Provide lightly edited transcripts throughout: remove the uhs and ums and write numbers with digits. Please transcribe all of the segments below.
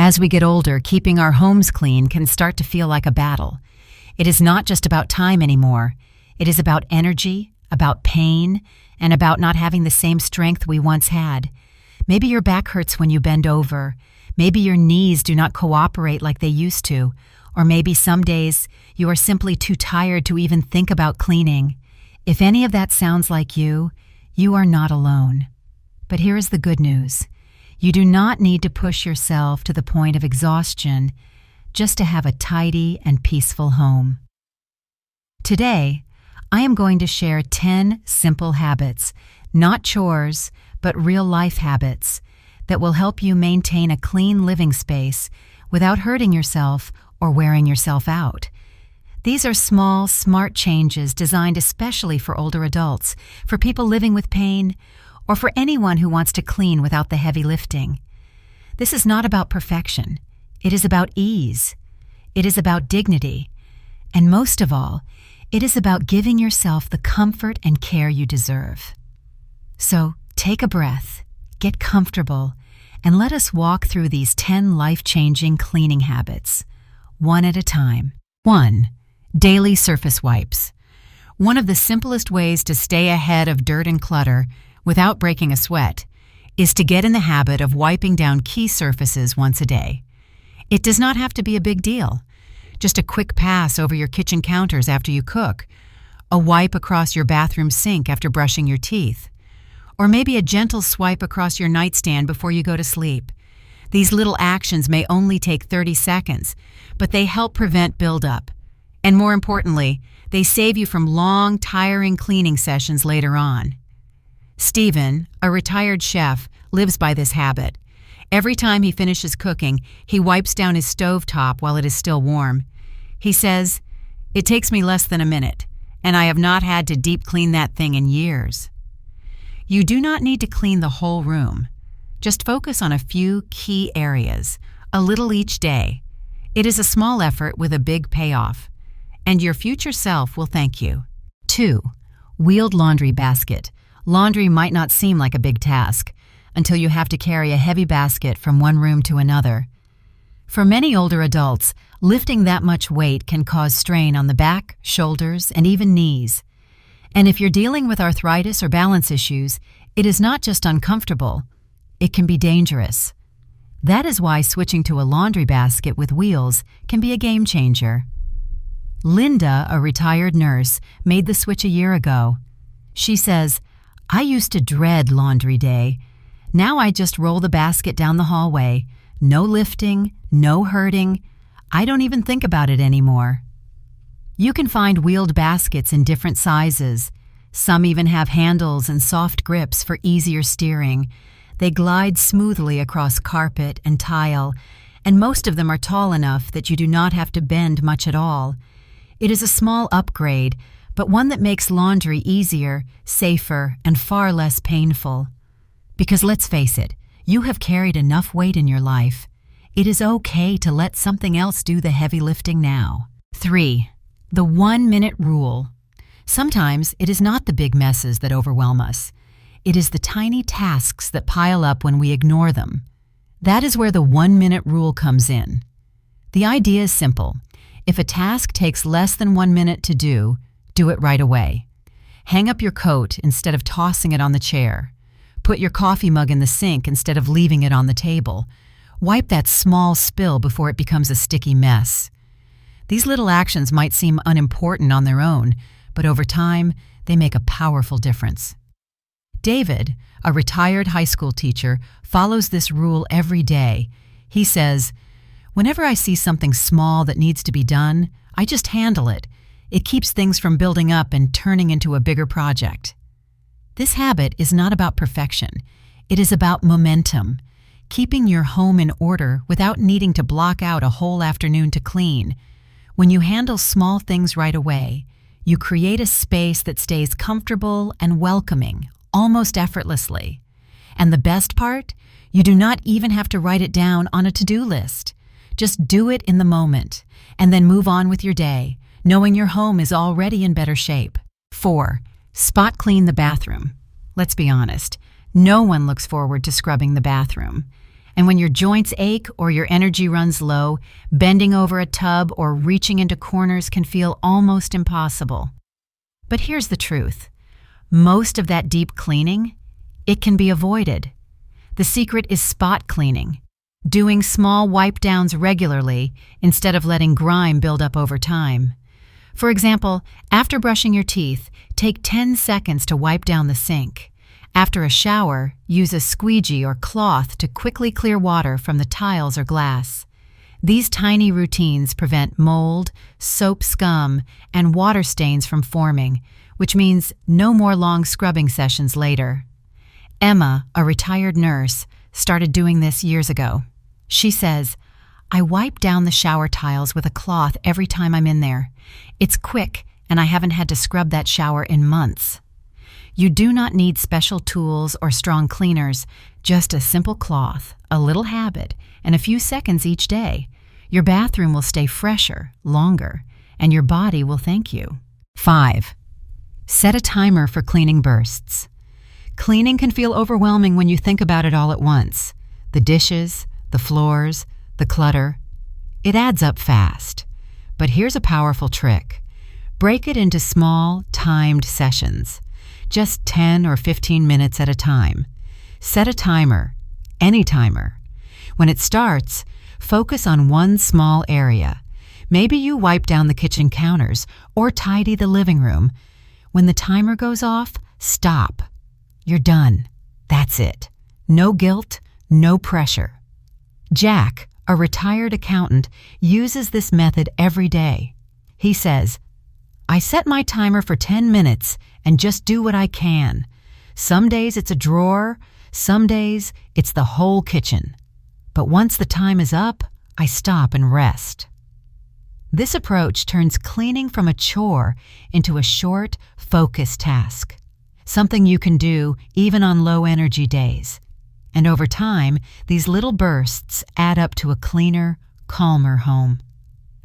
As we get older, keeping our homes clean can start to feel like a battle. It is not just about time anymore. It is about energy, about pain, and about not having the same strength we once had. Maybe your back hurts when you bend over. Maybe your knees do not cooperate like they used to. Or maybe some days you are simply too tired to even think about cleaning. If any of that sounds like you are not alone. But here is the good news. You do not need to push yourself to the point of exhaustion just to have a tidy and peaceful home. Today, I am going to share 10 simple habits, not chores, but real-life habits, that will help you maintain a clean living space without hurting yourself or wearing yourself out. These are small, smart changes designed especially for older adults, for people living with pain, or for anyone who wants to clean without the heavy lifting. This is not about perfection. It is about ease. It is about dignity. And most of all, it is about giving yourself the comfort and care you deserve. So take a breath, get comfortable, and let us walk through these 10 life-changing cleaning habits, one at a time. 1. Daily surface wipes. One of the simplest ways to stay ahead of dirt and clutter without breaking a sweat is to get in the habit of wiping down key surfaces once a day. It does not have to be a big deal. Just a quick pass over your kitchen counters after you cook, a wipe across your bathroom sink after brushing your teeth, or maybe a gentle swipe across your nightstand before you go to sleep. These little actions may only take 30 seconds, but they help prevent buildup. And more importantly, they save you from long, tiring cleaning sessions later on. Stephen, a retired chef, lives by this habit. Every time he finishes cooking, he wipes down his stovetop while it is still warm. He says, "It takes me less than a minute, and I have not had to deep clean that thing in years." You do not need to clean the whole room. Just focus on a few key areas, a little each day. It is a small effort with a big payoff, and your future self will thank you. 2. Wheeled laundry basket. Laundry might not seem like a big task until you have to carry a heavy basket from one room to another. For many older adults, lifting that much weight can cause strain on the back, shoulders, and even knees. And if you're dealing with arthritis or balance issues, it is not just uncomfortable, it can be dangerous. That is why switching to a laundry basket with wheels can be a game changer. Linda, a retired nurse, made the switch a year ago. She says, "I used to dread laundry day. Now I just roll the basket down the hallway. No lifting, no hurting. I don't even think about it anymore." You can find wheeled baskets in different sizes. Some even have handles and soft grips for easier steering. They glide smoothly across carpet and tile, and most of them are tall enough that you do not have to bend much at all. It is a small upgrade, but one that makes laundry easier, safer, and far less painful. Because let's face it, you have carried enough weight in your life. It is okay to let something else do the heavy lifting now. 3. The 1-minute rule. Sometimes it is not the big messes that overwhelm us. It is the tiny tasks that pile up when we ignore them. That is where the 1-minute rule comes in. The idea is simple. If a task takes less than 1 minute to do it right away. Hang up your coat instead of tossing it on the chair. Put your coffee mug in the sink instead of leaving it on the table. Wipe that small spill before it becomes a sticky mess. These little actions might seem unimportant on their own, but over time, they make a powerful difference. David, a retired high school teacher, follows this rule every day. He says, "Whenever I see something small that needs to be done, I just handle it. It keeps things from building up and turning into a bigger project." This habit is not about perfection. It is about momentum, keeping your home in order without needing to block out a whole afternoon to clean. When you handle small things right away, you create a space that stays comfortable and welcoming, almost effortlessly. And the best part? You do not even have to write it down on a to-do list. Just do it in the moment, and then move on with your day, knowing your home is already in better shape. 4. Spot clean the bathroom. Let's be honest, no one looks forward to scrubbing the bathroom. And when your joints ache or your energy runs low, bending over a tub or reaching into corners can feel almost impossible. But here's the truth. Most of that deep cleaning, it can be avoided. The secret is spot cleaning, doing small wipe downs regularly instead of letting grime build up over time. For example, after brushing your teeth, take 10 seconds to wipe down the sink. After a shower, use a squeegee or cloth to quickly clear water from the tiles or glass. These tiny routines prevent mold, soap scum, and water stains from forming, which means no more long scrubbing sessions later. Emma, a retired nurse, started doing this years ago. She says, "I wipe down the shower tiles with a cloth every time I'm in there. It's quick, and I haven't had to scrub that shower in months." You do not need special tools or strong cleaners, just a simple cloth, a little habit, and a few seconds each day. Your bathroom will stay fresher, longer, and your body will thank you. 5. Set a timer for cleaning bursts. Cleaning can feel overwhelming when you think about it all at once. The dishes, the floors, the clutter. It adds up fast. But here's a powerful trick. Break it into small, timed sessions. Just 10 or 15 minutes at a time. Set a timer, any timer. When it starts, focus on one small area. Maybe you wipe down the kitchen counters or tidy the living room. When the timer goes off, stop. You're done. That's it. No guilt, no pressure. Jack, a retired accountant, uses this method every day. He says, "I set my timer for 10 minutes and just do what I can. Some days it's a drawer, some days it's the whole kitchen. But once the time is up, I stop and rest." This approach turns cleaning from a chore into a short, focused task, something you can do even on low-energy days. And over time, these little bursts add up to a cleaner, calmer home.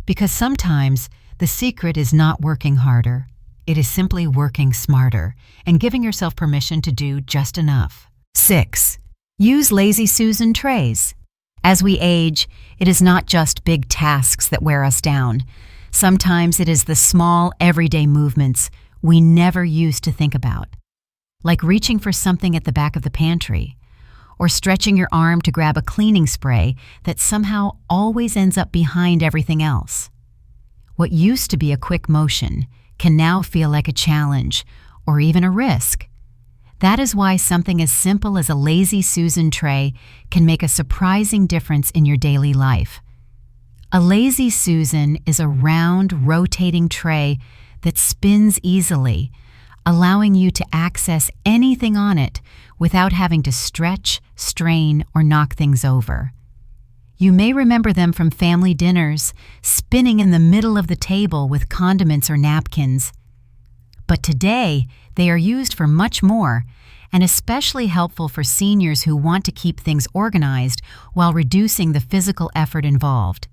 Because sometimes the secret is not working harder. It is simply working smarter and giving yourself permission to do just enough. 6. Use Lazy Susan trays. As we age, it is not just big tasks that wear us down. Sometimes it is the small, everyday movements we never used to think about, like reaching for something at the back of the pantry, or stretching your arm to grab a cleaning spray that somehow always ends up behind everything else. What used to be a quick motion can now feel like a challenge or even a risk. That is why something as simple as a Lazy Susan tray can make a surprising difference in your daily life. A Lazy Susan is a round, rotating tray that spins easily, allowing you to access anything on it without having to stretch, strain, or knock things over. You may remember them from family dinners, spinning in the middle of the table with condiments or napkins. But today, they are used for much more, and especially helpful for seniors who want to keep things organized while reducing the physical effort involved.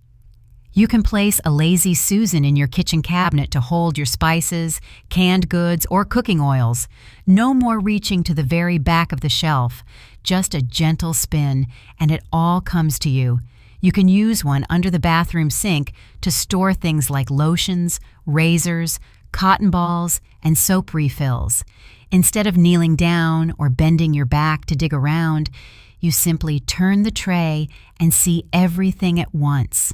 You can place a Lazy Susan in your kitchen cabinet to hold your spices, canned goods, or cooking oils. No more reaching to the very back of the shelf, just a gentle spin, and it all comes to you. You can use one under the bathroom sink to store things like lotions, razors, cotton balls, and soap refills. Instead of kneeling down or bending your back to dig around, you simply turn the tray and see everything at once.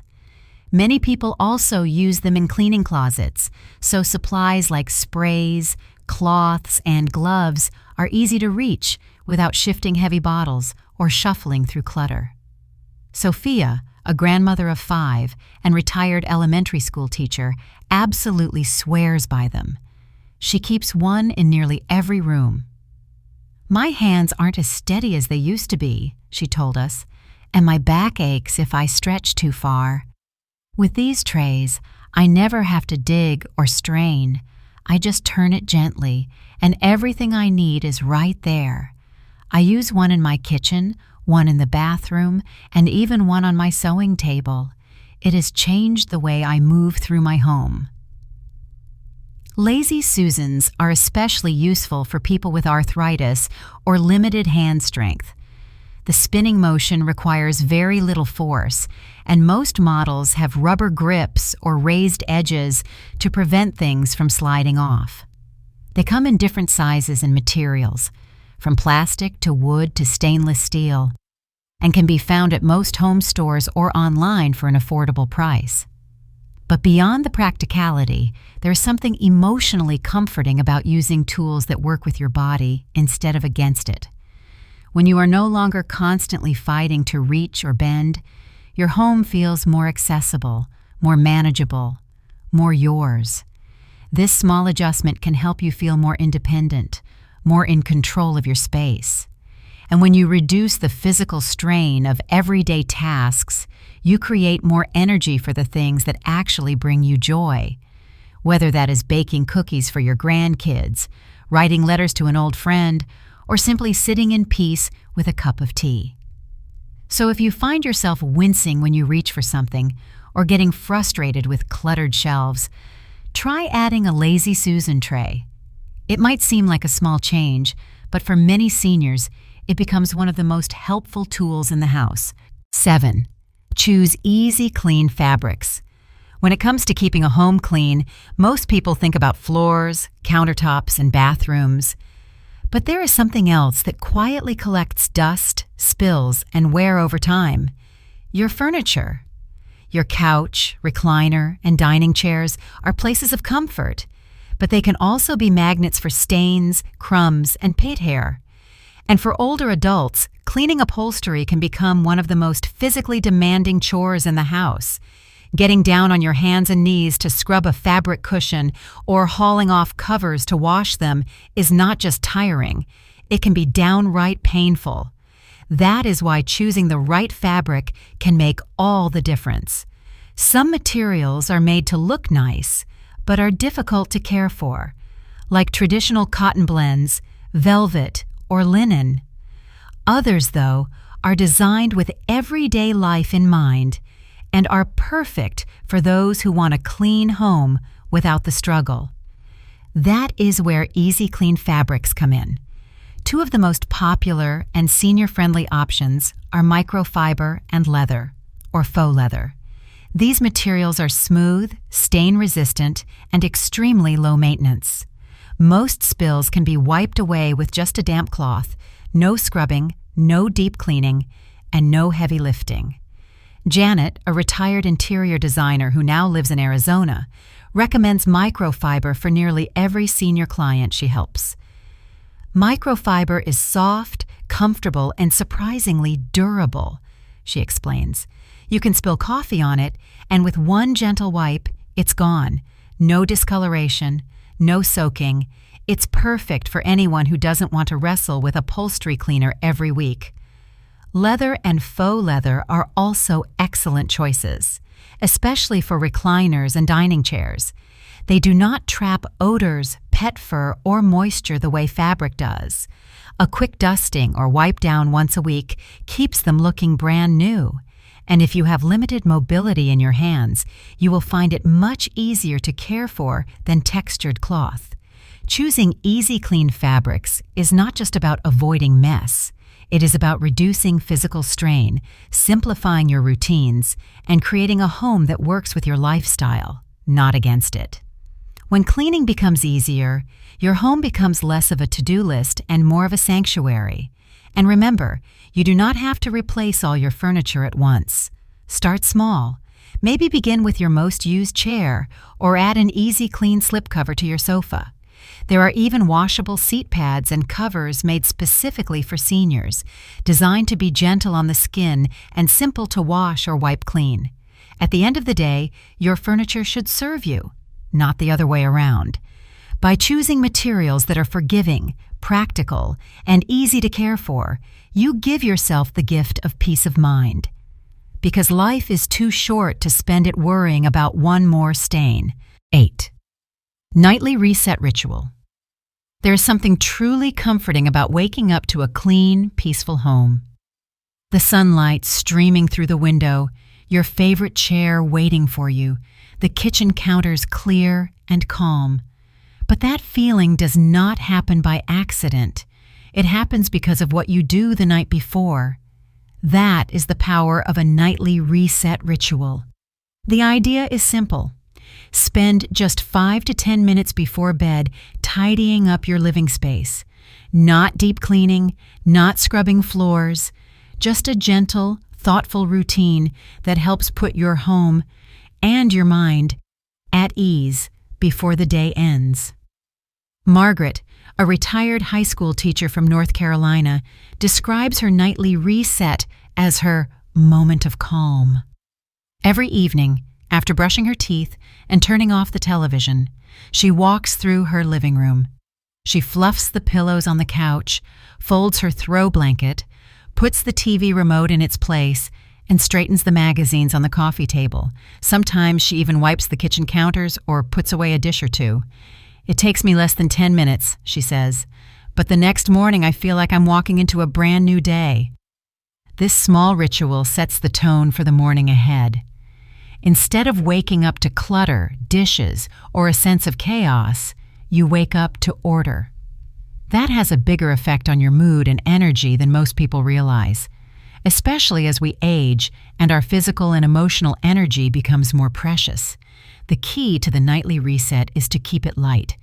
Many people also use them in cleaning closets, so supplies like sprays, cloths, and gloves are easy to reach without shifting heavy bottles or shuffling through clutter. Sophia, a grandmother of 5 and retired elementary school teacher, absolutely swears by them. She keeps one in nearly every room. "My hands aren't as steady as they used to be," she told us, "and my back aches if I stretch too far. With these trays, I never have to dig or strain. I just turn it gently, and everything I need is right there. I use one in my kitchen, one in the bathroom, and even one on my sewing table. It has changed the way I move through my home." Lazy Susans are especially useful for people with arthritis or limited hand strength. The spinning motion requires very little force, and most models have rubber grips or raised edges to prevent things from sliding off. They come in different sizes and materials, from plastic to wood to stainless steel, and can be found at most home stores or online for an affordable price. But beyond the practicality, there is something emotionally comforting about using tools that work with your body instead of against it. When you are no longer constantly fighting to reach or bend, your home feels more accessible, more manageable, more yours. This small adjustment can help you feel more independent, more in control of your space. And when you reduce the physical strain of everyday tasks, you create more energy for the things that actually bring you joy. Whether that is baking cookies for your grandkids, writing letters to an old friend, or simply sitting in peace with a cup of tea. So if you find yourself wincing when you reach for something, or getting frustrated with cluttered shelves, try adding a Lazy Susan tray. It might seem like a small change, but for many seniors, it becomes one of the most helpful tools in the house. 7. Choose easy, clean fabrics. When it comes to keeping a home clean, most people think about floors, countertops, and bathrooms. But there is something else that quietly collects dust, spills, and wear over time. Your furniture. Your couch, recliner, and dining chairs are places of comfort, but they can also be magnets for stains, crumbs, and pit hair. And for older adults, cleaning upholstery can become one of the most physically demanding chores in the house. Getting down on your hands and knees to scrub a fabric cushion or hauling off covers to wash them is not just tiring, it can be downright painful. That is why choosing the right fabric can make all the difference. Some materials are made to look nice, but are difficult to care for, like traditional cotton blends, velvet, or linen. Others, though, are designed with everyday life in mind and are perfect for those who want a clean home without the struggle. That is where Easy Clean fabrics come in. Two of the most popular and senior-friendly options are microfiber and leather, or faux leather. These materials are smooth, stain-resistant, and extremely low maintenance. Most spills can be wiped away with just a damp cloth, no scrubbing, no deep cleaning, and no heavy lifting. Janet, a retired interior designer who now lives in Arizona, recommends microfiber for nearly every senior client she helps. Microfiber is soft, comfortable, and surprisingly durable, she explains. You can spill coffee on it, and with one gentle wipe, it's gone. No discoloration, no soaking. It's perfect for anyone who doesn't want to wrestle with upholstery cleaner every week. Leather and faux leather are also excellent choices, especially for recliners and dining chairs. They do not trap odors, pet fur, or moisture the way fabric does. A quick dusting or wipe down once a week keeps them looking brand new. And if you have limited mobility in your hands, you will find it much easier to care for than textured cloth. Choosing Easy Clean fabrics is not just about avoiding mess. It is about reducing physical strain, simplifying your routines, and creating a home that works with your lifestyle, not against it. When cleaning becomes easier, your home becomes less of a to-do list and more of a sanctuary. And remember, you do not have to replace all your furniture at once. Start small. Maybe begin with your most used chair or add an Easy Clean slipcover to your sofa. There are even washable seat pads and covers made specifically for seniors, designed to be gentle on the skin and simple to wash or wipe clean. At the end of the day, your furniture should serve you, not the other way around. By choosing materials that are forgiving, practical, and easy to care for, you give yourself the gift of peace of mind. Because life is too short to spend it worrying about one more stain. 8. Nightly reset ritual. There is something truly comforting about waking up to a clean, peaceful home. The sunlight streaming through the window, your favorite chair waiting for you, the kitchen counters clear and calm. But that feeling does not happen by accident. It happens because of what you do the night before. That is the power of a nightly reset ritual. The idea is simple. Spend just 5 to 10 minutes before bed tidying up your living space. Not deep cleaning, not scrubbing floors, just a gentle, thoughtful routine that helps put your home and your mind at ease before the day ends. Margaret, a retired high school teacher from North Carolina, describes her nightly reset as her moment of calm. Every evening, after brushing her teeth and turning off the television, she walks through her living room. She fluffs the pillows on the couch, folds her throw blanket, puts the TV remote in its place, and straightens the magazines on the coffee table. Sometimes she even wipes the kitchen counters or puts away a dish or two. "It takes me less than 10 minutes, she says, "but the next morning I feel like I'm walking into a brand new day." This small ritual sets the tone for the morning ahead. Instead of waking up to clutter, dishes, or a sense of chaos, you wake up to order. That has a bigger effect on your mood and energy than most people realize, especially as we age and our physical and emotional energy becomes more precious. The key to the nightly reset is to keep it light.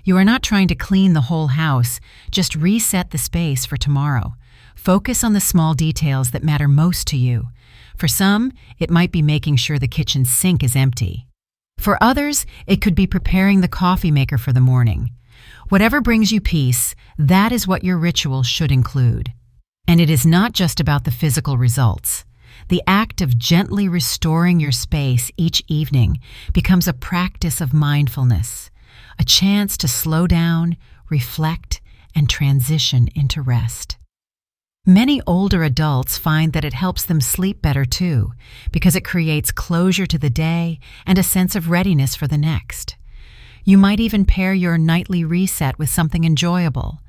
You are not trying to clean the whole house, just reset the space for tomorrow. Focus on the small details that matter most to you. For some, it might be making sure the kitchen sink is empty. For others, it could be preparing the coffee maker for the morning. Whatever brings you peace, that is what your ritual should include. And it is not just about the physical results. The act of gently restoring your space each evening becomes a practice of mindfulness, a chance to slow down, reflect, and transition into rest. Many older adults find that it helps them sleep better too, because it creates closure to the day and a sense of readiness for the next. You might even pair your nightly reset with something enjoyable.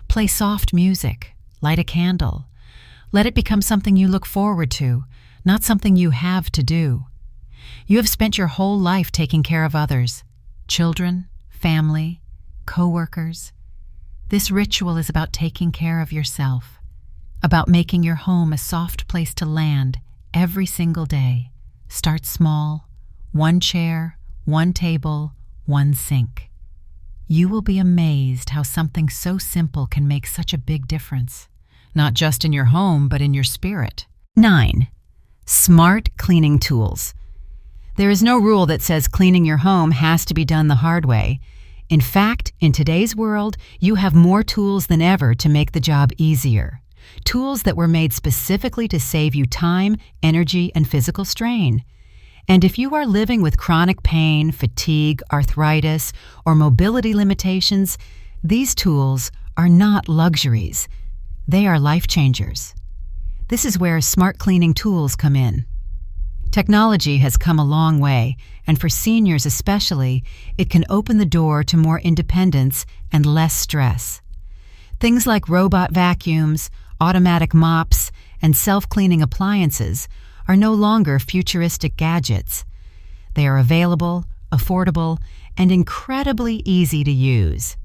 Play soft music, light a candle. Let it become something you look forward to, not something you have to do. You have spent your whole life taking care of others, children, family, co-workers. This ritual is about taking care of yourself, about making your home a soft place to land every single day. Start small, 1 chair, 1 table, 1 sink. You will be amazed how something so simple can make such a big difference, not just in your home, but in your spirit. 9. Smart cleaning tools. There is no rule that says cleaning your home has to be done the hard way. In fact, in today's world, you have more tools than ever to make the job easier. Tools that were made specifically to save you time, energy, and physical strain. And if you are living with chronic pain, fatigue, arthritis, or mobility limitations, these tools are not luxuries. They are life changers. This is where smart cleaning tools come in. Technology has come a long way, and for seniors especially, it can open the door to more independence and less stress. Things like robot vacuums, automatic mops, and self-cleaning appliances are no longer futuristic gadgets. They are available, affordable, and incredibly easy to use.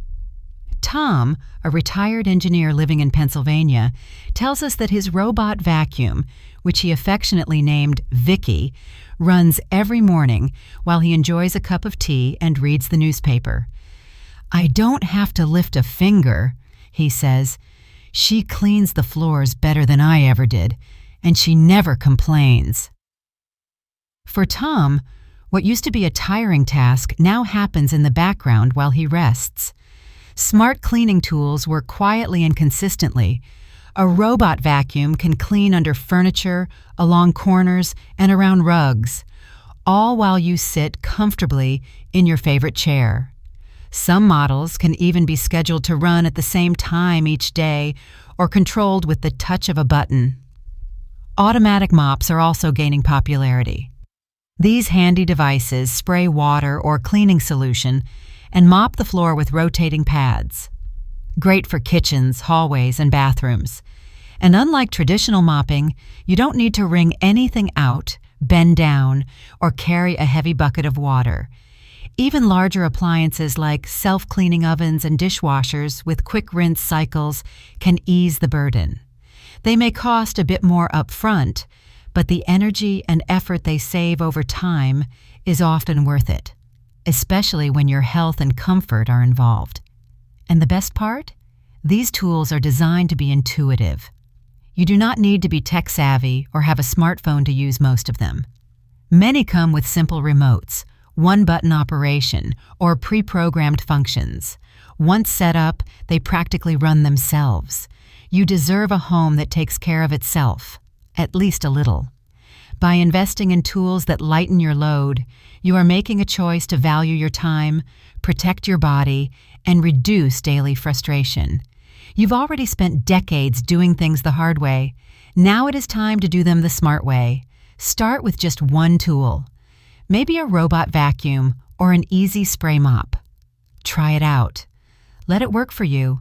Tom, a retired engineer living in Pennsylvania, tells us that his robot vacuum, which he affectionately named Vicky, runs every morning while he enjoys a cup of tea and reads the newspaper. "I don't have to lift a finger," he says. "She cleans the floors better than I ever did, and she never complains." For Tom, what used to be a tiring task now happens in the background while he rests. Smart cleaning tools work quietly and consistently. A robot vacuum can clean under furniture, along corners, and around rugs, all while you sit comfortably in your favorite chair. Some models can even be scheduled to run at the same time each day or controlled with the touch of a button. Automatic mops are also gaining popularity. These handy devices spray water or cleaning solution and mop the floor with rotating pads. Great for kitchens, hallways, and bathrooms. And unlike traditional mopping, you don't need to wring anything out, bend down, or carry a heavy bucket of water. Even larger appliances like self-cleaning ovens and dishwashers with quick rinse cycles can ease the burden. They may cost a bit more upfront, but the energy and effort they save over time is often worth it, especially when your health and comfort are involved. And the best part? These tools are designed to be intuitive. You do not need to be tech-savvy or have a smartphone to use most of them. Many come with simple remotes, one-button operation, or pre-programmed functions. Once set up, they practically run themselves. You deserve a home that takes care of itself, at least a little. By investing in tools that lighten your load, you are making a choice to value your time, protect your body, and reduce daily frustration. You've already spent decades doing things the hard way. Now it is time to do them the smart way. Start with just one tool. Maybe a robot vacuum or an easy spray mop. Try it out. Let it work for you.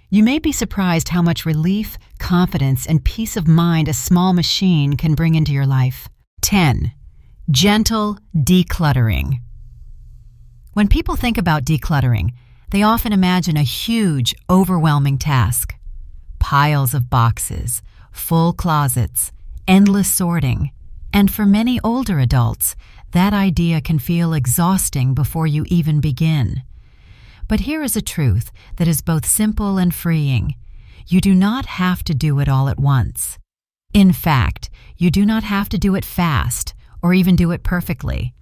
You may be surprised how much relief, confidence, and peace of mind a small machine can bring into your life. 10. Gentle decluttering. When people think about decluttering, they often imagine a huge, overwhelming task. Piles of boxes, full closets, endless sorting. And for many older adults, that idea can feel exhausting before you even begin. But here is a truth that is both simple and freeing. You do not have to do it all at once. In fact, you do not have to do it fast or even do it perfectly.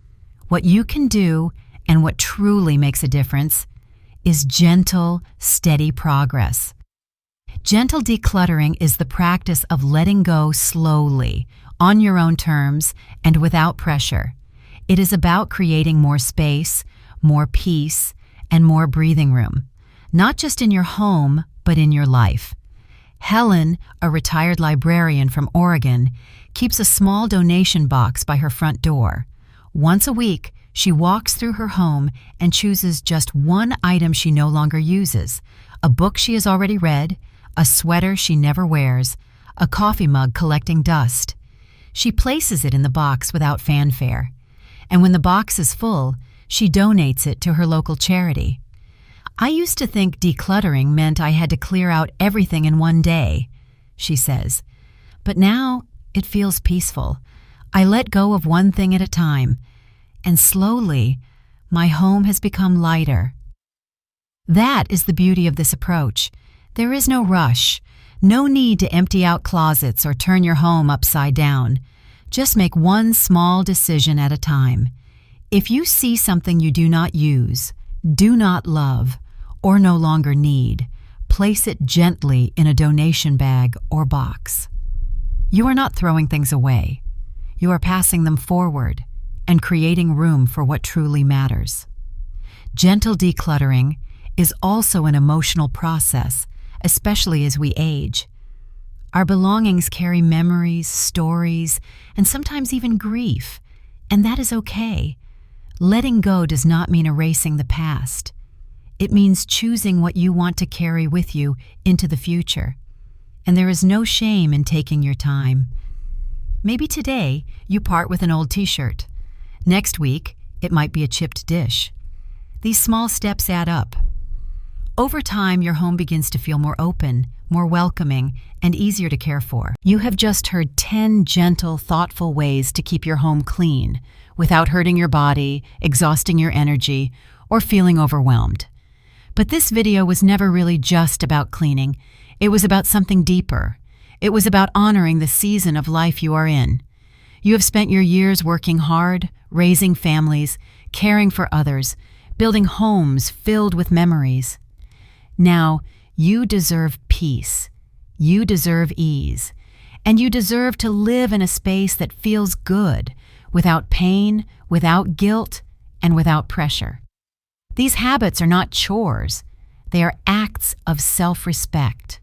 What you can do, and what truly makes a difference, is gentle, steady progress. Gentle decluttering is the practice of letting go slowly, on your own terms, and without pressure. It is about creating more space, more peace, and more breathing room, not just in your home, but in your life. Helen, a retired librarian from Oregon, keeps a small donation box by her front door. Once a week, she walks through her home and chooses just one item she no longer uses: a book she has already read, a sweater she never wears, a coffee mug collecting dust. She places it in the box without fanfare, and when the box is full, she donates it to her local charity. I used to think decluttering meant I had to clear out everything in one day, she says, but now it feels peaceful. I let go of one thing at a time, and slowly, my home has become lighter. That is the beauty of this approach. There is no rush, no need to empty out closets or turn your home upside down. Just make one small decision at a time. If you see something you do not use, do not love, or no longer need, place it gently in a donation bag or box. You are not throwing things away. You are passing them forward and creating room for what truly matters. Gentle decluttering is also an emotional process, especially as we age. Our belongings carry memories, stories, and sometimes even grief, and that is okay. Letting go does not mean erasing the past. It means choosing what you want to carry with you into the future. And there is no shame in taking your time. Maybe today you part with an old t-shirt. Next week, it might be a chipped dish. These small steps add up. Over time, your home begins to feel more open, more welcoming, and easier to care for. You have just heard 10 gentle, thoughtful ways to keep your home clean without hurting your body, exhausting your energy, or feeling overwhelmed. But this video was never really just about cleaning. It was about something deeper. It was about honoring the season of life you are in. You have spent your years working hard, raising families, caring for others, building homes filled with memories. Now, you deserve peace. You deserve ease. And you deserve to live in a space that feels good, without pain, without guilt, and without pressure. These habits are not chores. They are acts of self-respect.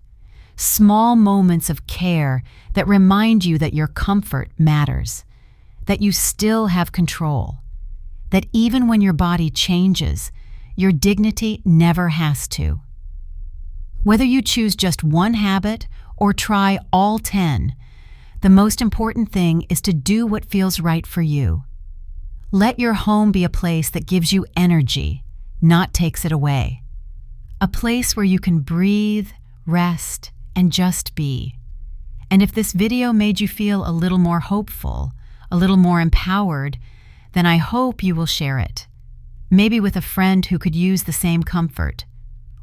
Small moments of care that remind you that your comfort matters, that you still have control, that even when your body changes, your dignity never has to. Whether you choose just one habit or try all 10, the most important thing is to do what feels right for you. Let your home be a place that gives you energy, not takes it away. A place where you can breathe, rest, and just be. And if this video made you feel a little more hopeful, a little more empowered, then I hope you will share it. Maybe with a friend who could use the same comfort.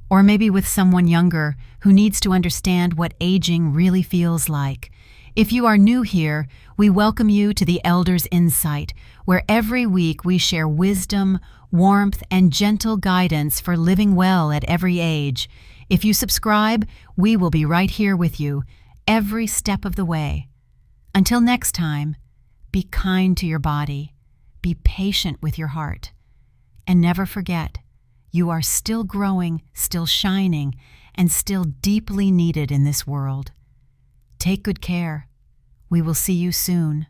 Or maybe with someone younger who needs to understand what aging really feels like. If you are new here, we welcome you to the Elders' Insight, where every week we share wisdom, warmth, and gentle guidance for living well at every age. If you subscribe, we will be right here with you, every step of the way. Until next time, be kind to your body, be patient with your heart, and never forget, you are still growing, still shining, and still deeply needed in this world. Take good care. We will see you soon.